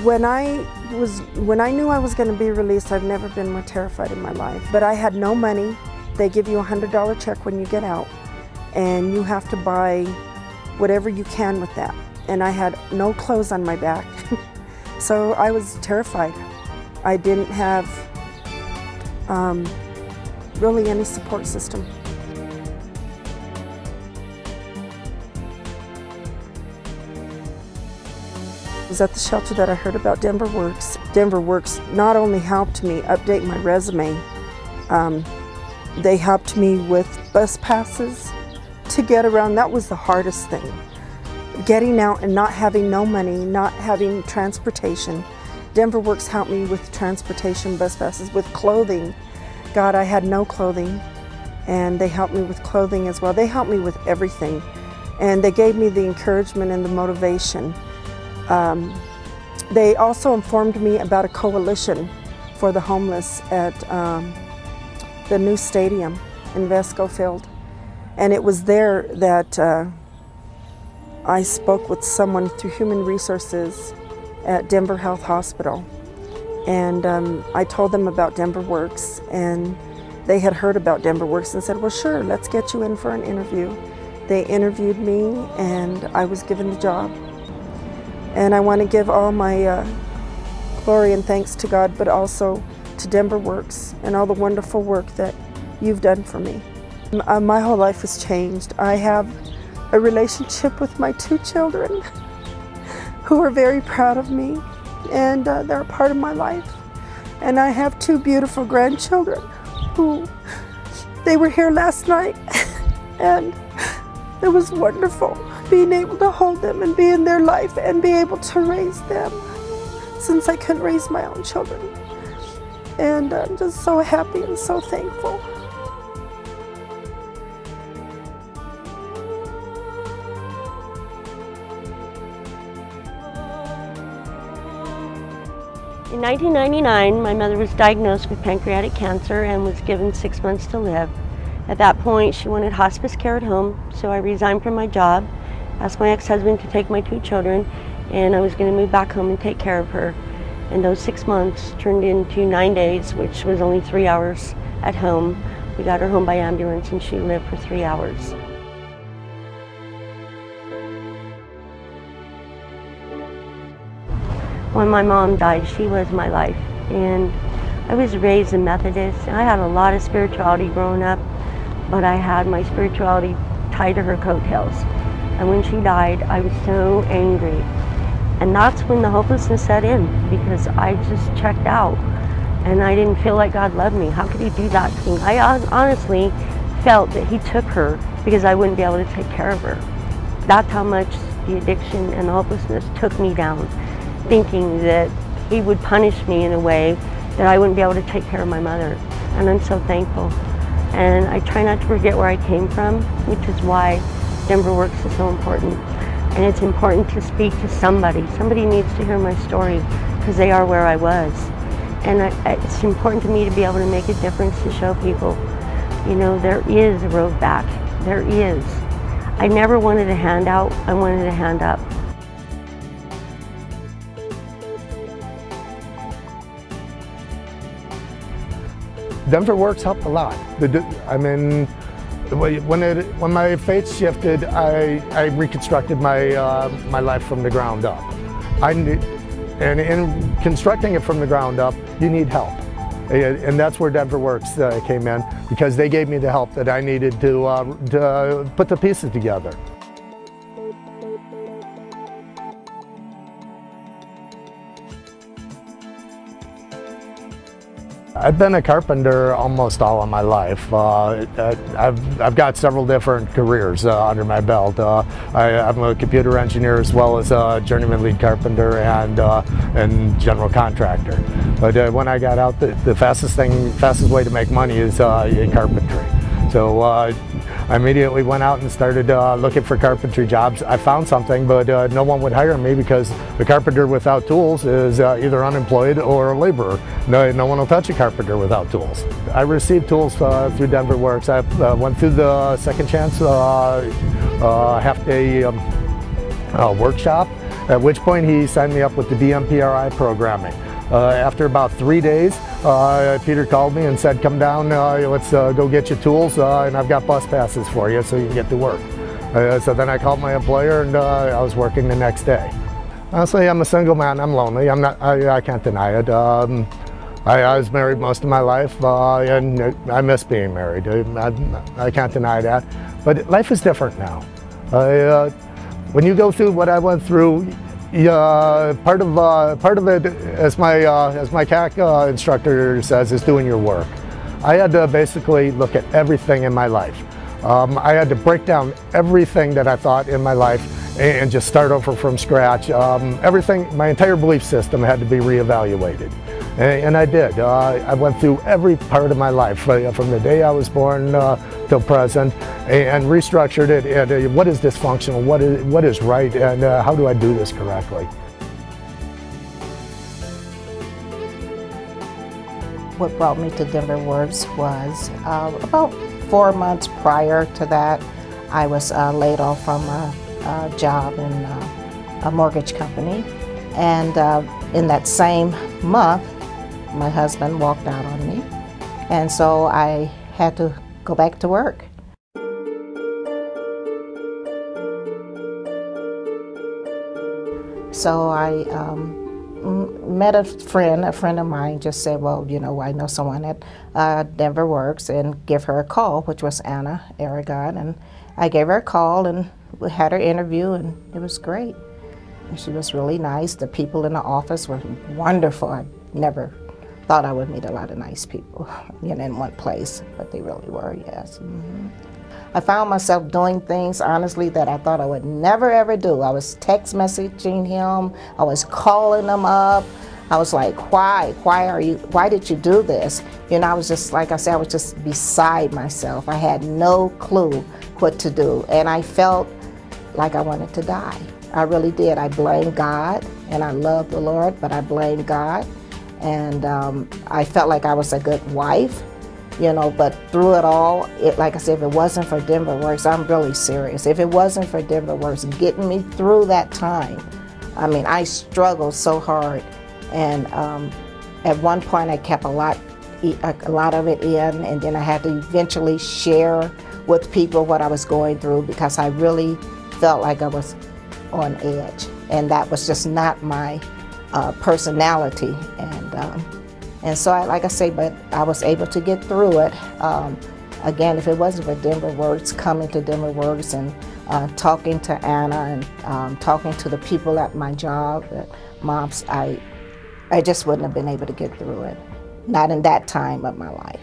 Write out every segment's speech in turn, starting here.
When I knew I was going to be released, I've never been more terrified in my life. But I had no money. They give you a $100 check when you get out, and you have to buy whatever you can with that. And I had no clothes on my back. So I was terrified. I didn't have really any support system. It was at the shelter that I heard about DenverWorks. DenverWorks not only helped me update my resume, they helped me with bus passes to get around. That was the hardest thing. Getting out and not having no money, not having transportation. DenverWorks helped me with transportation, bus passes, with clothing. God, I had no clothing, and they helped me with clothing as well. They helped me with everything, and they gave me the encouragement and the motivation. They also informed me about a coalition for the homeless at the new stadium in Vesco Field. And it was there that I spoke with someone through Human Resources at Denver Health Hospital. And I told them about DenverWorks, and they had heard about DenverWorks and said, well, sure, let's get you in for an interview. They interviewed me, and I was given the job. And I want to give all my glory and thanks to God, but also to DenverWorks and all the wonderful work that you've done for me. My whole life has changed. I have a relationship with my 2 children who are very proud of me, and they're a part of my life. And I have 2 beautiful grandchildren who, they were here last night, and it was wonderful being able to hold them and be in their life and be able to raise them, since I couldn't raise my own children. And I'm just so happy and so thankful. In 1999, my mother was diagnosed with pancreatic cancer and was given 6 months to live. At that point, she wanted hospice care at home, so I resigned from my job, asked my ex-husband to take my 2 children, and I was going to move back home and take care of her. And those 6 months turned into 9 days, which was only 3 hours at home. We got her home by ambulance, and she lived for 3 hours. When my mom died, she was my life, and I was raised a Methodist. I had a lot of spirituality growing up, but I had my spirituality tied to her coattails. And when she died, I was so angry. And that's when the hopelessness set in, because I just checked out, and I didn't feel like God loved me. How could He do that to me? I honestly felt that He took her because I wouldn't be able to take care of her. That's how much the addiction and the hopelessness took me down, thinking that He would punish me in a way that I wouldn't be able to take care of my mother. And I'm so thankful. And I try not to forget where I came from, which is why DenverWorks is so important. And it's important to speak to somebody. Somebody needs to hear my story, because they are where I was. And it's important to me to be able to make a difference, to show people, you know, there is a road back. There is. I never wanted a handout, I wanted a hand up. DenverWorks helped a lot. I mean, when my faith shifted, I reconstructed my life from the ground up. And in constructing it from the ground up, you need help. And that's where DenverWorks came in, because they gave me the help that I needed to put the pieces together. I've been a carpenter almost all of my life. I've got several different careers under my belt. I'm a computer engineer as well as a journeyman lead carpenter and general contractor. But when I got out, the fastest way to make money is in carpentry. So I immediately went out and started looking for carpentry jobs. I found something, but no one would hire me because the carpenter without tools is either unemployed or a laborer. No one will touch a carpenter without tools. I received tools through DenverWorks. I went through the Second Chance half-day workshop, at which point he signed me up with the DMPRI programming. After about 3 days, Peter called me and said, come down, let's go get your tools, and I've got bus passes for you so you can get to work. So then I called my employer, and I was working the next day. Honestly, I'm a single man. I'm lonely. I can't deny it. I was married most of my life, and I miss being married. I can't deny that. But life is different now. When you go through what I went through, part of it, as my CAC instructor says, is doing your work. I had to basically look at everything in my life. I had to break down everything that I thought in my life and just start over from scratch. Everything, my entire belief system had to be reevaluated. And I did. I went through every part of my life, from the day I was born till present, and restructured it. And what is dysfunctional? What is right? And how do I do this correctly? What brought me to DenverWorks was about 4 months prior to that, I was laid off from a job in a mortgage company. And in that same month, my husband walked out on me. And so I had to go back to work. So I met a friend of mine just said, well, you know, I know someone at DenverWorks, and give her a call, which was Anna Aragon. And I gave her a call, and we had her interview, and it was great. And she was really nice. The people in the office were wonderful. I never thought I would meet a lot of nice people, you know, in one place, but they really were, yes. I found myself doing things, honestly, that I thought I would never ever do. I was text messaging him, I was calling him up. I was like, why did you do this? You know, I was just, like I said, I was just beside myself. I had no clue what to do, and I felt like I wanted to die. I really did. I blamed God, and I love the Lord, but I blamed God. And I felt like I was a good wife, you know, but through it all, like I said, if it wasn't for DenverWorks, I'm really serious. If it wasn't for DenverWorks getting me through that time, I mean, I struggled so hard. And at one point, I kept a lot of it in, and then I had to eventually share with people what I was going through, because I really felt like I was on edge, and that was just not my personality. And so, like I say, but I was able to get through it. Again, if it wasn't for DenverWorks, coming to DenverWorks and talking to Anna and talking to the people at my job, moms, I just wouldn't have been able to get through it. Not in that time of my life.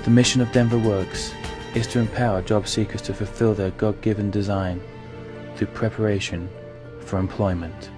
The mission of DenverWorks is to empower job seekers to fulfill their God-given design through preparation for employment.